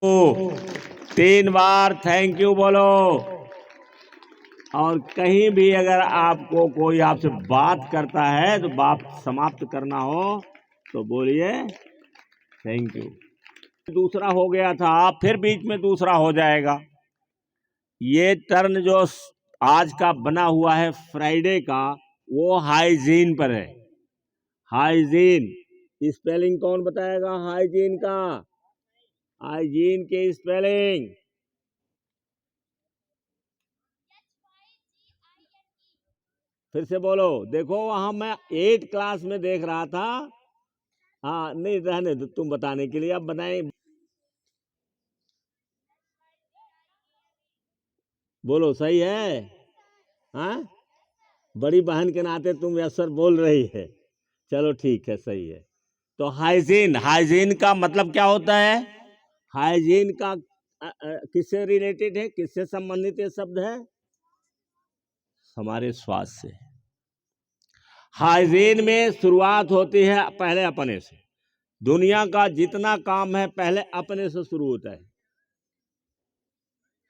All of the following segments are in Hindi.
3 बार थैंक यू बोलो। और कहीं भी अगर आपको कोई आपसे बात करता है तो बात समाप्त करना हो तो बोलिए थैंक यू। दूसरा हो गया था, फिर बीच में दूसरा हो जाएगा। ये टर्न जो आज का बना हुआ है फ्राइडे का, वो हाइजीन पर है। हाइजीन स्पेलिंग कौन बताएगा? हाइजीन का, हाइजीन के स्पेलिंग। फिर से बोलो। देखो वहां मैं 8 क्लास में देख रहा था। हाँ नहीं रहने दो, तुम बताने के लिए अब बताएं। बोलो सही है? हाँ, बड़ी बहन के नाते तुम अक्सर बोल रही है। चलो ठीक है, सही है। तो हाइजीन, हाइजीन का मतलब क्या होता है? हाइजीन का किससे रिलेटेड है, किससे संबंधित ये शब्द है? हमारे स्वास्थ्य से। हाइजीन में शुरुआत होती है पहले अपने से। दुनिया का जितना काम है पहले अपने से शुरू होता है,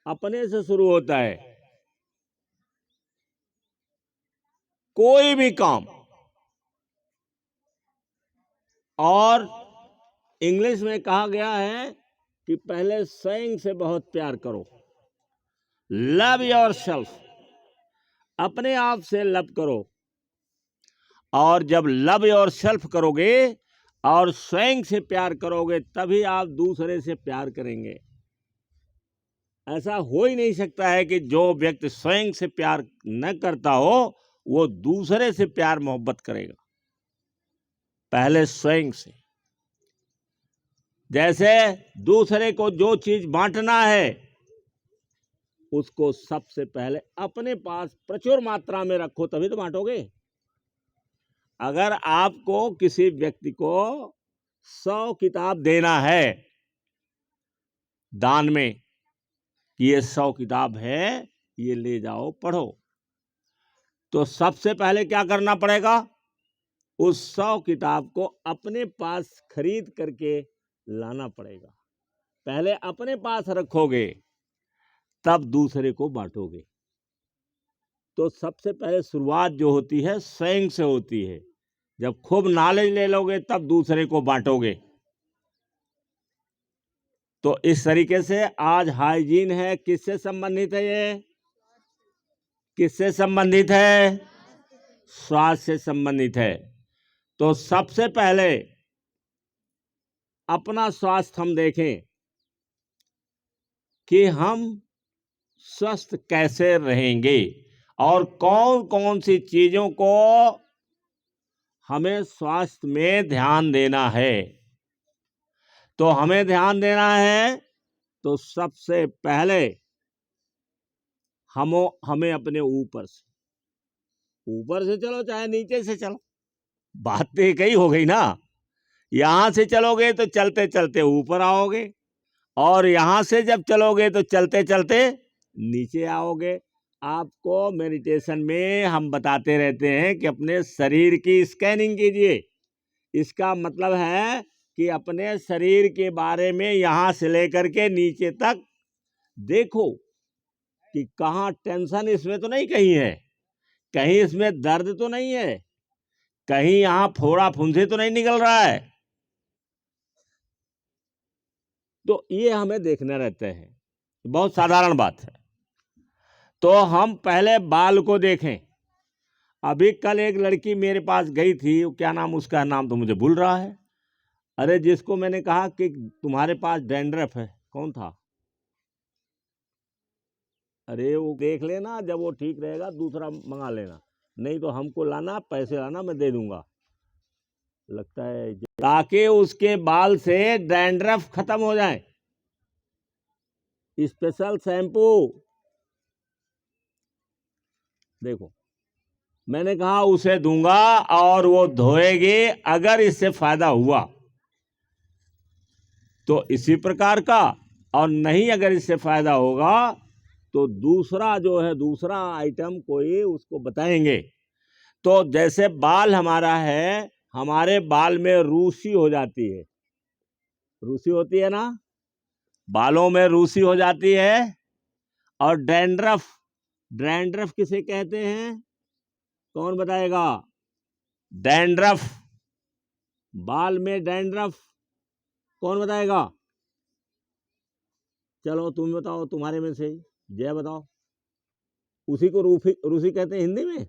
अपने से शुरू होता है। कोई भी काम। और इंग्लिश में कहा गया है कि पहले स्वयं से बहुत प्यार करो। लव योर सेल्फ, अपने आप से लव करो। और जब लव योर सेल्फ करोगे और स्वयं से प्यार करोगे तभी आप दूसरे से प्यार करेंगे। ऐसा हो ही नहीं सकता है कि जो व्यक्ति स्वयं से प्यार न करता हो वो दूसरे से प्यार मोहब्बत करेगा। पहले स्वयं से। जैसे दूसरे को जो चीज बांटना है उसको सबसे पहले अपने पास प्रचुर मात्रा में रखो, तभी तो बांटोगे। अगर आपको किसी व्यक्ति को 100 किताब देना है दान में, कि ये 100 किताब है, ये ले जाओ पढ़ो, तो सबसे पहले क्या करना पड़ेगा? उस 100 किताब को अपने पास खरीद करके लाना पड़ेगा। पहले अपने पास रखोगे तब दूसरे को बांटोगे। तो सबसे पहले शुरुआत जो होती है स्वयं से होती है। जब खूब नॉलेज ले लोगे तब दूसरे को बांटोगे। तो इस तरीके से आज हाइजीन है, किससे संबंधित है? ये किससे संबंधित है? स्वास्थ्य से संबंधित है। तो सबसे पहले अपना स्वास्थ्य हम देखें कि हम स्वस्थ कैसे रहेंगे और कौन कौन सी चीजों को हमें स्वास्थ्य में ध्यान देना है। तो हमें ध्यान देना है तो सबसे पहले हमें अपने ऊपर से चलो चाहे नीचे से चलो, बात तो एक ही हो गई ना। यहां से चलोगे तो चलते चलते ऊपर आओगे, और यहां से जब चलोगे तो चलते चलते नीचे आओगे। आपको मेडिटेशन में हम बताते रहते हैं कि अपने शरीर की स्कैनिंग कीजिए। इसका मतलब है कि अपने शरीर के बारे में यहां से लेकर के नीचे तक देखो कि कहाँ टेंशन इसमें तो नहीं कहीं है, कहीं इसमें दर्द तो नहीं है, कहीं यहां फोड़ा फुंसी तो नहीं निकल रहा है। तो ये हमें देखना रहता है, बहुत साधारण बात है। तो हम पहले बाल को देखें। अभी कल एक लड़की मेरे पास गई थी, क्या नाम उसका, नाम तो मुझे भूल रहा है। अरे जिसको मैंने कहा कि तुम्हारे पास डैंड्रफ है, कौन था? अरे वो देख लेना, जब वो ठीक रहेगा दूसरा मंगा लेना, नहीं तो हमको लाना, पैसे लाना, मैं दे दूंगा। लगता है ताकि उसके बाल से डैंड्रफ खत्म हो जाए। स्पेशल शैम्पू देखो, मैंने कहा उसे दूंगा और वो धोएगी। अगर इससे फायदा हुआ तो इसी प्रकार का, और नहीं अगर इससे फायदा होगा तो दूसरा जो है, दूसरा आइटम कोई उसको बताएंगे। तो जैसे बाल हमारा है, हमारे बाल में रूसी हो जाती है, रूसी होती है ना, बालों में रूसी हो जाती है। और डैंड्रफ, डैंड्रफ किसे कहते हैं, कौन बताएगा? डैंड्रफ, बाल में डैंड्रफ, कौन बताएगा? चलो तुम बताओ, तुम्हारे में से जय बताओ। उसी को रूसी कहते हैं हिंदी में।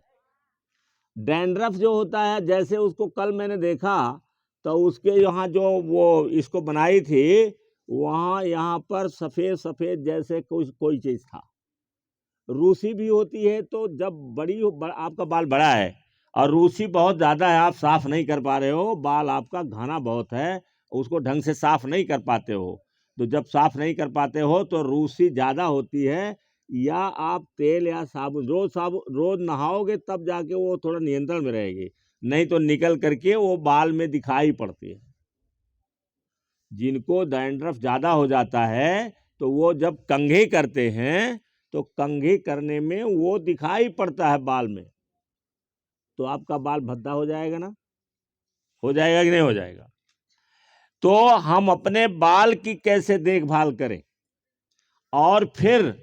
डैंड्रफ जो होता है, जैसे उसको कल मैंने देखा तो उसके यहाँ जो वो इसको बनाई थी, वहाँ यहाँ पर सफ़ेद सफ़ेद जैसे कोई चीज़ था। रूसी भी होती है, तो जब आपका बाल बड़ा है और रूसी बहुत ज़्यादा है, आप साफ़ नहीं कर पा रहे हो, बाल आपका घना बहुत है, उसको ढंग से साफ़ नहीं कर पाते हो, तो जब साफ़ नहीं कर पाते हो तो रूसी ज़्यादा होती है, या आप तेल या साबुन रोज नहाओगे तब जाके वो थोड़ा नियंत्रण में रहेगी, नहीं तो निकल करके वो बाल में दिखाई पड़ती है। जिनको डैंड्रफ ज़्यादा हो जाता है तो वो जब कंघी करते हैं तो कंघी करने में वो दिखाई पड़ता है बाल में, तो आपका बाल भद्दा हो जाएगा ना, हो जाएगा कि नहीं हो जाएगा? तो हम अपने बाल की कैसे देखभाल करें, और फिर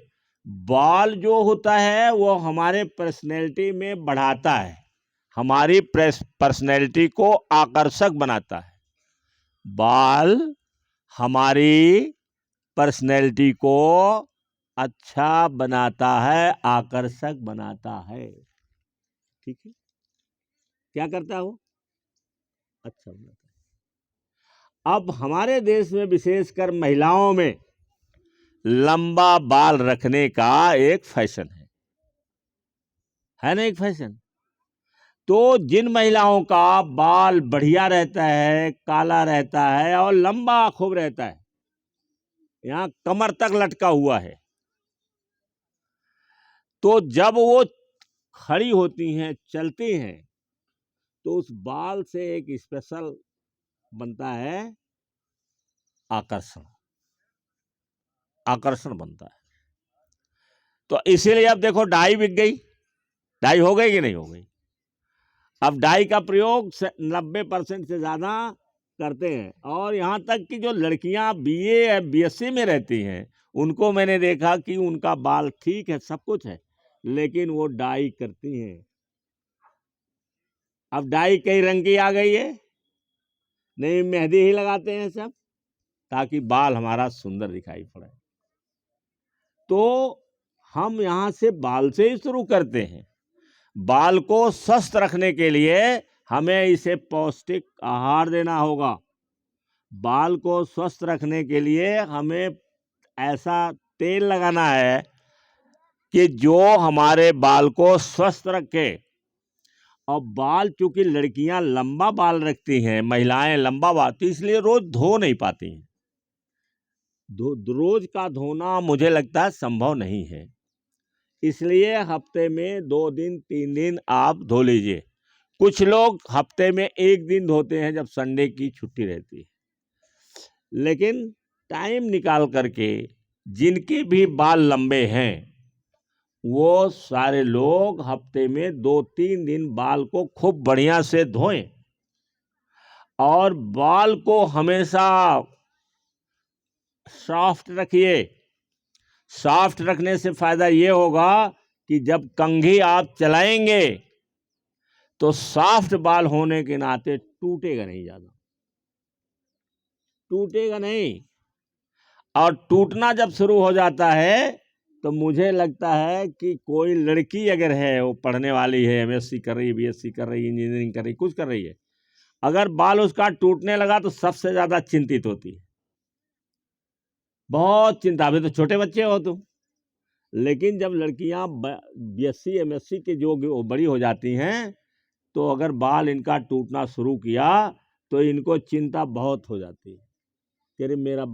बाल जो होता है वो हमारे पर्सनैलिटी में बढ़ाता है, हमारी पर्सनैलिटी को आकर्षक बनाता है। बाल हमारी पर्सनैलिटी को अच्छा बनाता है, आकर्षक बनाता है। ठीक है, क्या करता है वो? अच्छा बनाता है। अब हमारे देश में विशेषकर महिलाओं में लंबा बाल रखने का एक फैशन है ना, एक फैशन। तो जिन महिलाओं का बाल बढ़िया रहता है, काला रहता है और लंबा खूब रहता है, यहाँ कमर तक लटका हुआ है, तो जब वो खड़ी होती हैं, चलती हैं, तो उस बाल से एक स्पेशल बनता है आकर्षण, आकर्षण बनता है। तो इसीलिए अब देखो डाई बिक गई, डाई हो गई कि नहीं हो गई? अब डाई का प्रयोग 90% से ज़्यादा करते हैं, और यहाँ तक कि जो लड़कियां बीए या बीएससी में रहती हैं, उनको मैंने देखा कि उनका बाल ठीक है, सब कुछ है, लेकिन वो डाई करती हैं। अब डाई कई रंग की आ गई है, नहीं मेहंदी ही लगाते हैं सब, ताकि बाल हमारा सुंदर दिखाई पड़े। तो हम यहाँ से बाल से ही शुरू करते हैं। बाल को स्वस्थ रखने के लिए हमें इसे पौष्टिक आहार देना होगा। बाल को स्वस्थ रखने के लिए हमें ऐसा तेल लगाना है कि जो हमारे बाल को स्वस्थ रखे। और बाल, चूंकि लड़कियां लंबा बाल रखती हैं, महिलाएं लंबा बाल, तो इसलिए रोज धो नहीं पाती हैं। रोज का धोना मुझे लगता है संभव नहीं है, इसलिए हफ्ते में 2 दिन 3 दिन आप धो लीजिए। कुछ लोग हफ्ते में 1 दिन धोते हैं जब संडे की छुट्टी रहती है, लेकिन टाइम निकाल करके जिनके भी बाल लंबे हैं वो सारे लोग हफ्ते में 2-3 दिन बाल को खूब बढ़िया से धोएं, और बाल को हमेशा सॉफ्ट रखिए। सॉफ्ट रखने से फायदा ये होगा कि जब कंघी आप चलाएंगे तो सॉफ्ट बाल होने के नाते टूटेगा नहीं, ज्यादा टूटेगा नहीं। और टूटना जब शुरू हो जाता है तो मुझे लगता है कि कोई लड़की अगर है, वो पढ़ने वाली है, एमएससी कर रही है, बीएससी कर रही है, इंजीनियरिंग कर रही है, कुछ कर रही है, अगर बाल उसका टूटने लगा तो सबसे ज्यादा चिंतित होती है, बहुत चिंता। अभी तो छोटे बच्चे हो तुम, लेकिन जब लड़कियां बीएससी एमएससी के जो बड़ी हो जाती हैं, तो अगर बाल इनका टूटना शुरू किया तो इनको चिंता बहुत हो जाती है कि अरे मेरा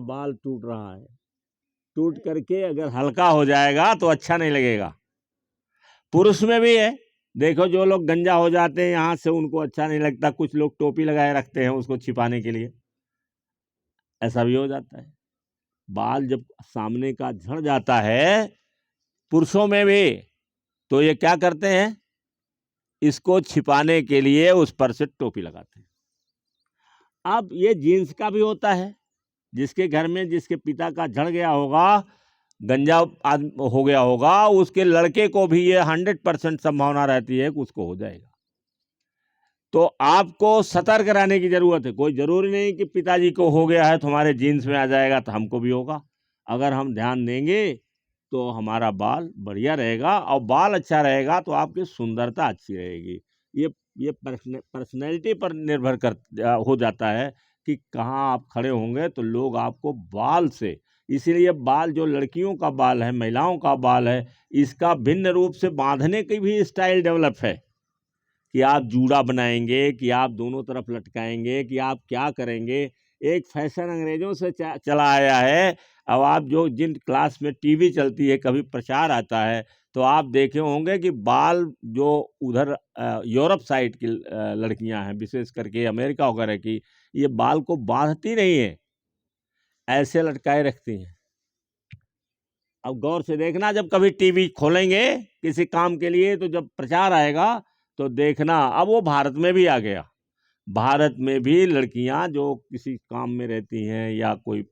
बाल टूट रहा है। टूट करके अगर हल्का हो जाएगा तो अच्छा नहीं लगेगा। पुरुष में भी है, देखो जो लोग गंजा हो जाते हैं यहाँ से, उनको अच्छा नहीं लगता, कुछ लोग टोपी लगाए रखते हैं उसको छिपाने के लिए, ऐसा भी हो जाता है। बाल जब सामने का झड़ जाता है पुरुषों में भी, तो ये क्या करते हैं, इसको छिपाने के लिए उस पर से टोपी लगाते हैं। अब ये जीन्स का भी होता है, जिसके घर में जिसके पिता का झड़ गया होगा, गंजा आदमी हो गया होगा, उसके लड़के को भी ये 100% संभावना रहती है कि उसको हो जाएगा। तो आपको सतर्क रहने की जरूरत है। कोई जरूरी नहीं कि पिताजी को हो गया है तो हमारे जीन्स में आ जाएगा तो हमको भी होगा। अगर हम ध्यान देंगे तो हमारा बाल बढ़िया रहेगा, और बाल अच्छा रहेगा तो आपकी सुंदरता अच्छी रहेगी। ये पर्सनैलिटी पर निर्भर हो जाता है कि कहाँ आप खड़े होंगे तो लोग आपको बाल से, इसीलिए बाल जो लड़कियों का बाल है, महिलाओं का बाल है, इसका भिन्न रूप से बांधने की भी स्टाइल डेवलप है कि आप जूड़ा बनाएंगे, कि आप दोनों तरफ लटकाएंगे, कि आप क्या करेंगे। एक फैशन अंग्रेजों से चला आया है। अब आप जो जिन क्लास में टीवी चलती है, कभी प्रचार आता है, तो आप देखे होंगे कि बाल जो उधर यूरोप साइड की लड़कियां हैं, विशेष करके अमेरिका वगैरह की, ये बाल को बांधती नहीं है, ऐसे लटकाए रखती हैं। अब गौर से देखना, जब कभी टीवी खोलेंगे किसी काम के लिए, तो जब प्रचार आएगा तो देखना। अब वो भारत में भी आ गया। भारत में भी लड़कियां जो किसी काम में रहती हैं या कोई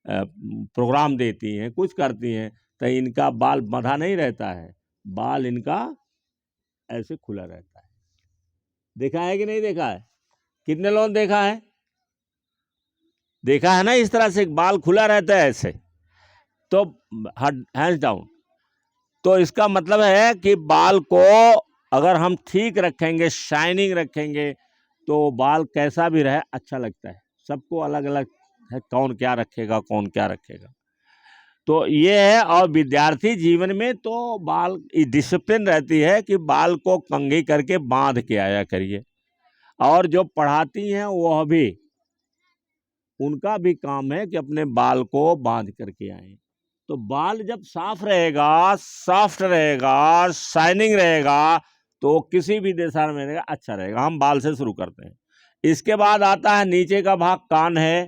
प्रोग्राम देती हैं, कुछ करती हैं, तो इनका बाल बंधा नहीं रहता है, बाल इनका ऐसे खुला रहता है। देखा है कि नहीं देखा है? कितने लोगों ने देखा है? देखा है ना, इस तरह से बाल खुला रहता है ऐसे। तो हैंड्स डाउन। तो इसका मतलब है कि बाल को अगर हम ठीक रखेंगे, शाइनिंग रखेंगे, तो बाल कैसा भी रहे अच्छा लगता है। सबको अलग अलग है कौन क्या रखेगा, कौन क्या रखेगा। तो ये है। और विद्यार्थी जीवन में तो बाल डिसिप्लिन रहती है कि बाल को कंघी करके बांध के आया करिए। और जो पढ़ाती हैं वह भी, उनका भी काम है कि अपने बाल को बांध करके आए। तो बाल जब साफ रहेगा, सॉफ्ट रहेगा, शाइनिंग रहेगा, तो किसी भी दिशा में रहेगा अच्छा रहेगा। हम बाल से शुरू करते हैं। इसके बाद आता है नीचे का भाग, कान है।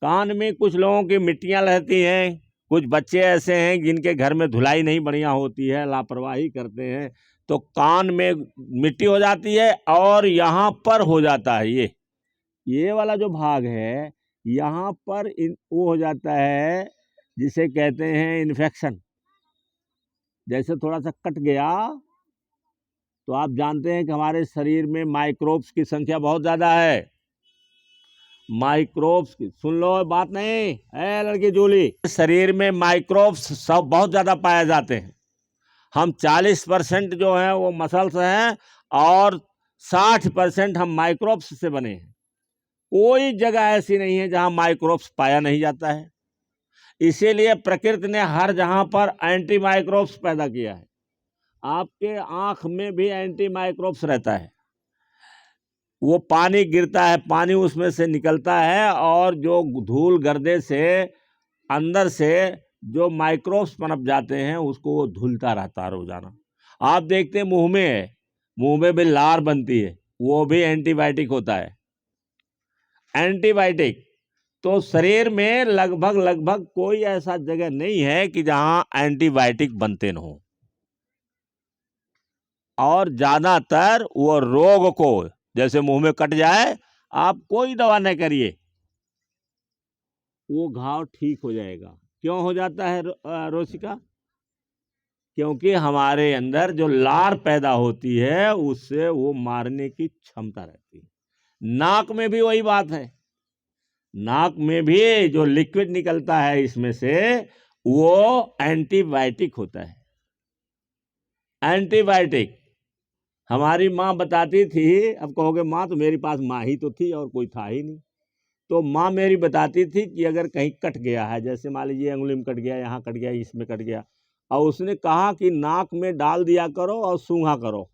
कान में कुछ लोगों की मिट्टियां रहती हैं, कुछ बच्चे ऐसे हैं जिनके घर में धुलाई नहीं बढ़िया होती है, लापरवाही करते हैं, तो कान में मिट्टी हो जाती है और यहाँ पर हो जाता है ये वाला जो भाग है, यहाँ पर वो हो जाता है जिसे कहते हैं इन्फेक्शन। जैसे थोड़ा सा कट गया, तो आप जानते हैं कि हमारे शरीर में माइक्रोब्स की संख्या बहुत ज़्यादा है। माइक्रोब्स की, सुन लो बात नहीं है लड़की जूली, शरीर में माइक्रोब्स सब बहुत ज़्यादा पाए जाते हैं। हम 40% जो है वो मसल्स हैं और 60% हम माइक्रोब्स से बने हैं। कोई जगह ऐसी नहीं है जहां माइक्रोब्स पाया नहीं जाता है। इसीलिए प्रकृति ने हर जहां पर एंटी माइक्रोब्स पैदा किया है। आपके आंख में भी एंटी माइक्रोब्स रहता है। वो पानी गिरता है, पानी उसमें से निकलता है, और जो धूल गर्दे से अंदर से जो माइक्रोब्स पनप जाते हैं उसको वो धुलता रहता है रोजाना। आप देखते हैं मुंह में भी लार बनती है, वो भी एंटीबायोटिक होता है। एंटीबायोटिक तो शरीर में लगभग कोई ऐसा जगह नहीं है कि जहां एंटीबायोटिक बनते न हो। और ज्यादातर वो रोग को, जैसे मुंह में कट जाए, आप कोई दवा नहीं करिए, वो घाव ठीक हो जाएगा। क्यों हो जाता है रोशिका? क्योंकि हमारे अंदर जो लार पैदा होती है उससे वो मारने की क्षमता रहती है। नाक में भी वही बात है। नाक में भी जो लिक्विड निकलता है इसमें से, वो एंटीबायोटिक होता है। एंटीबायोटिक हमारी माँ बताती थी। अब कहोगे माँ तो मेरे पास माँ ही तो थी और कोई था ही नहीं। तो माँ मेरी बताती थी कि अगर कहीं कट गया है, जैसे मान लीजिए अंगुली में कट गया, यहाँ कट गया, इसमें कट गया, और उसने कहा कि नाक में डाल दिया करो और सूंघा करो।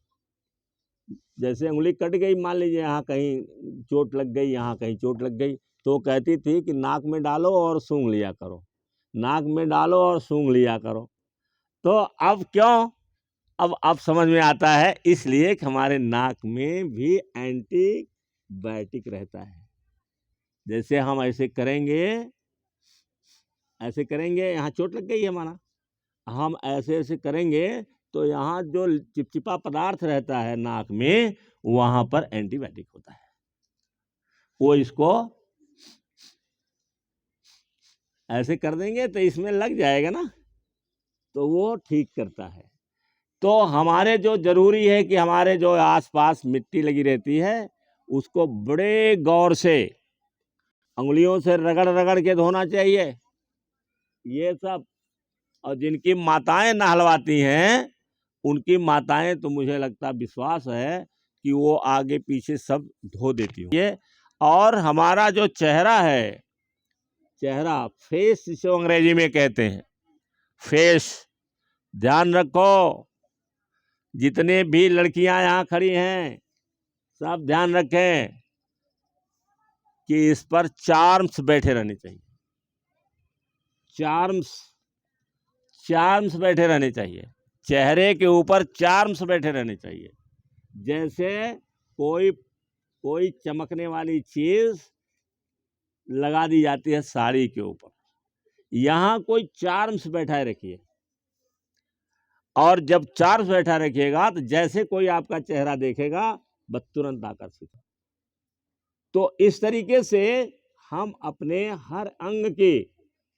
जैसे उंगली कट गई, मान लीजिए यहाँ कहीं चोट लग गई, यहाँ कहीं चोट लग गई, तो कहती थी कि नाक में डालो और सूंघ लिया करो, नाक में डालो और सूंघ लिया करो। तो अब क्यों? अब समझ में आता है, इसलिए कि हमारे नाक में भी एंटीबायोटिक रहता है। जैसे हम ऐसे करेंगे, यहाँ चोट लग गई है हमारा, हम ऐसे ऐसे करेंगे तो यहाँ जो चिपचिपा पदार्थ रहता है नाक में, वहां पर एंटीबायोटिक होता है। वो इसको ऐसे कर देंगे तो इसमें लग जाएगा ना, तो वो ठीक करता है। तो हमारे जो जरूरी है कि हमारे जो आसपास मिट्टी लगी रहती है उसको बड़े गौर से उंगलियों से रगड़ रगड़ के धोना चाहिए, ये सब। और जिनकी माताएं नहलवाती हैं उनकी माताएं तो मुझे लगता विश्वास है कि वो आगे पीछे सब धो देती होंगी। ये और हमारा जो चेहरा है, चेहरा फेस जिसे अंग्रेजी में कहते हैं, फेस, ध्यान रखो, जितने भी लड़कियां यहाँ खड़ी हैं सब ध्यान रखें कि इस पर चार्म्स बैठे रहने चाहिए, चार्म्स, चार्म्स बैठे रहने चाहिए, चेहरे के ऊपर चार्म्स बैठे रहने चाहिए। जैसे कोई चमकने वाली चीज लगा दी जाती है साड़ी के ऊपर, यहाँ कोई चार्म्स बैठाए रखिए। और जब चार्म्स बैठा रखिएगा तो जैसे कोई आपका चेहरा देखेगा बस तुरंत आकर्षित। तो इस तरीके से हम अपने हर अंग की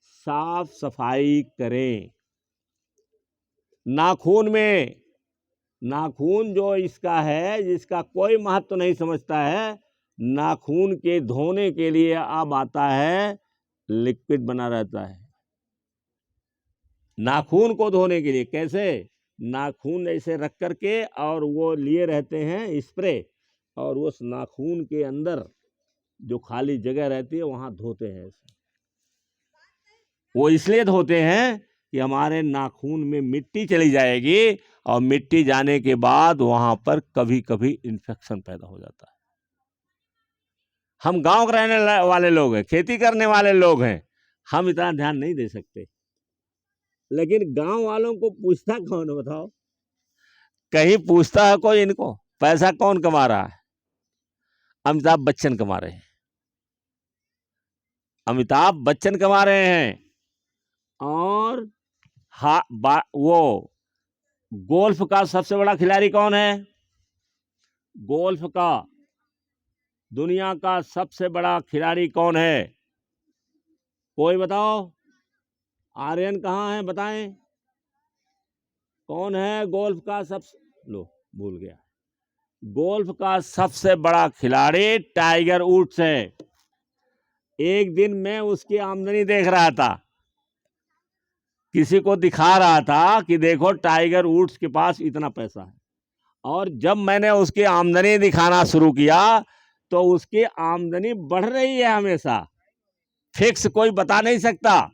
साफ सफाई करें। नाखून में, नाखून जो इसका है, जिसका कोई महत्व नहीं समझता है, नाखून के धोने के लिए अब आता है लिक्विड बना रहता है। नाखून को धोने के लिए कैसे, नाखून ऐसे रख करके और वो लिए रहते हैं स्प्रे, और उस नाखून के अंदर जो खाली जगह रहती है वहां धोते हैं। वो इसलिए धोते हैं कि हमारे नाखून में मिट्टी चली जाएगी और मिट्टी जाने के बाद वहां पर कभी कभी इन्फेक्शन पैदा हो जाता है। हम गांव के रहने वाले लोग हैं, खेती करने वाले लोग हैं, हम इतना ध्यान नहीं दे सकते, लेकिन गांव वालों को पूछता कौन है बताओ? कहीं पूछता है कोई इनको? पैसा कौन कमा रहा है? अमिताभ बच्चन कमा रहे हैं, अमिताभ बच्चन कमा रहे हैं। और वो गोल्फ का सबसे बड़ा खिलाड़ी कौन है? गोल्फ का दुनिया का सबसे बड़ा खिलाड़ी कौन है? कोई बताओ, आर्यन कहाँ है बताएं, कौन है गोल्फ का लो भूल गया। गोल्फ का सबसे बड़ा खिलाड़ी टाइगर वुड्स है। एक दिन मैं उसकी आमदनी देख रहा था, किसी को दिखा रहा था कि देखो टाइगर वुड्स के पास इतना पैसा है। और जब मैंने उसकी आमदनी दिखाना शुरू किया तो उसकी आमदनी बढ़ रही है हमेशा, फिक्स कोई बता नहीं सकता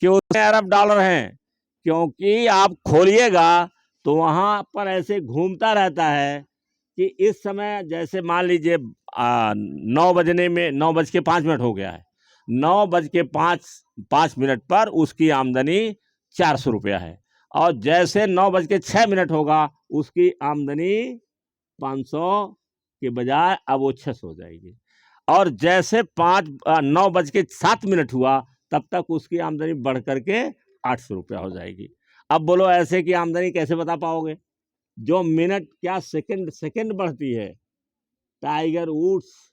कि उसमें अरब डॉलर हैं, क्योंकि आप खोलिएगा तो वहां पर ऐसे घूमता रहता है कि इस समय जैसे मान लीजिए 9:05 हो गया है, 9:05 पर उसकी आमदनी 400 रुपया है, और जैसे 9:06 होगा उसकी आमदनी 500 के बजाय अब वो 600 हो जाएगी, और जैसे 9:07 हुआ तब तक उसकी आमदनी बढ़ करके 800 रुपया हो जाएगी। अब बोलो ऐसे की आमदनी कैसे बता पाओगे? जो मिनट क्या सेकंड बढ़ती है। टाइगर वुड्स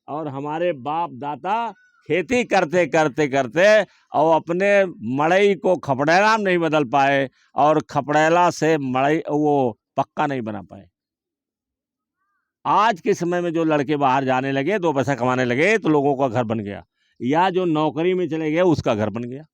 और हमारे बाप दादा खेती करते करते करते और अपने मड़ई को खपड़ैला नहीं बदल पाए, और खपड़ैला से मड़ई वो पक्का नहीं बना पाए। आज के समय में जो लड़के बाहर जाने लगे, 2 पैसा कमाने लगे, तो लोगों का घर बन गया, या जो नौकरी में चले गए उसका घर बन गया।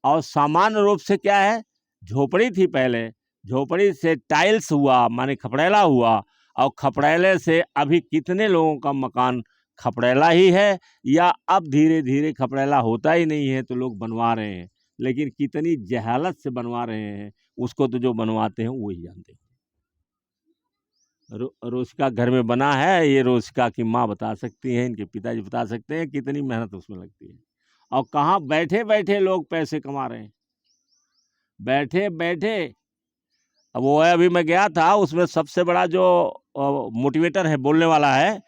और सामान्य रूप से क्या है, झोपड़ी थी पहले, झोपड़ी से टाइल्स हुआ माने खपड़ैला हुआ, और खपड़ैले से अभी कितने लोगों का मकान खपड़ैला ही है, या अब धीरे धीरे खपड़ैला होता ही नहीं है तो लोग बनवा रहे हैं, लेकिन कितनी जहालत से बनवा रहे हैं उसको तो जो बनवाते हैं वही जानते हैं। रोशिका घर में बना है, ये रोशिका की माँ बता सकती हैं, इनके पिताजी बता सकते हैं कितनी मेहनत उसमें लगती है, और कहाँ बैठे बैठे लोग पैसे कमा रहे हैं, बैठे बैठे। अब वो है, अभी मैं गया था, उसमें सबसे बड़ा जो मोटिवेटर है, बोलने वाला है,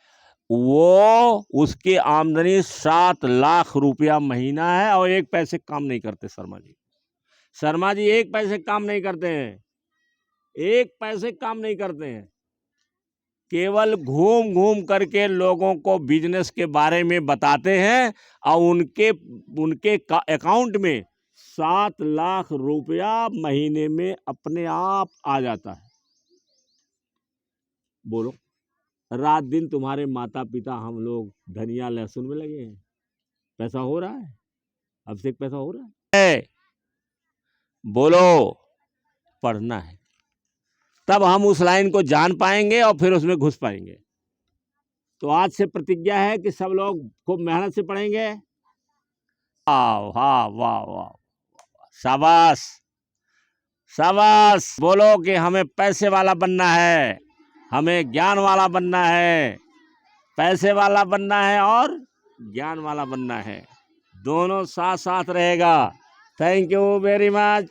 वो उसकी आमदनी 7 लाख रुपया महीना है, और 1 पैसे काम नहीं करते शर्मा जी। शर्मा जी 1 पैसे काम नहीं करते हैं, 1 पैसे काम नहीं करते हैं। केवल घूम घूम करके लोगों को बिजनेस के बारे में बताते हैं और उनके अकाउंट में 7 लाख रुपया महीने में अपने आप आ जाता है। बोलो, रात दिन तुम्हारे माता पिता हम लोग धनिया लहसुन में लगे हैं, पैसा हो रहा है, अब से पैसा हो रहा है। बोलो, पढ़ना है, तब हम उस लाइन को जान पाएंगे और फिर उसमें घुस पाएंगे। तो आज से प्रतिज्ञा है कि सब लोग खूब मेहनत से पढ़ेंगे। वाह वाह वाह वाह, शाबाश शाबाश। बोलो कि हमें पैसे वाला बनना है, हमें ज्ञान वाला बनना है, पैसे वाला बनना है और ज्ञान वाला बनना है, दोनों साथ साथ रहेगा। Thank you very much.